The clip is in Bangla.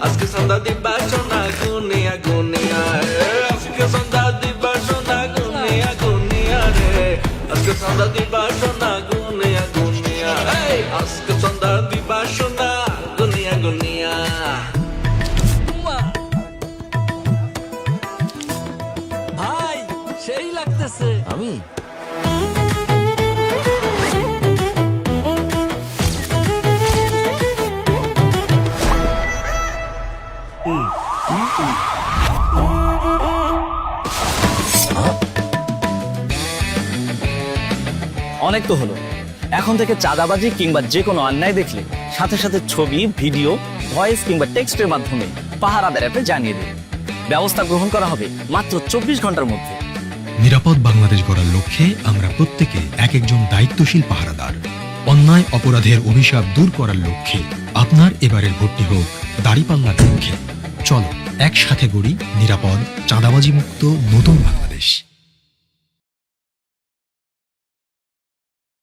আজকে সন্ধ্যা দিবা সোনা গুনিয়া গুনিয়া রে আজকে সন্ধ্যা দিবা সোনা গুনিয়া গুনিয়া রে আজকে সন্ধ্যা দিবা সোনা গুনিয়া গুনিয়া এই আজকে সন্ধ্যা দিবা সোনা গুনিয়া গুনিয়া ভাই সেই লাগতেছে। আমি অনেক তো হলো। এখন থেকে চাঁদাবাজি কিংবা যে কোনো অন্যায় দেখলে সাথে সাথে ছবি, ভিডিও, ভয়েস কিংবা টেক্সটের মাধ্যমে পাহারাদার অ্যাপে জানিয়ে দিন। ব্যবস্থা গ্রহণ করা হবে মাত্র 24 ঘন্টার মধ্যে। নিরাপদ বাংলাদেশ গড়ার লক্ষ্যে আমরা প্রত্যেকে এক একজন দায়িত্বশীল পাহারাদার। অন্যায় অপরাধের অভিশাপ দূর করার লক্ষ্যে আপনার এবারের ভোটটি হোক দাঁড়িপাল্লার পক্ষে। চলো একসাথে গড়ি নিরাপদ, চাঁদাবাজি মুক্ত নতুন বাংলাদেশ।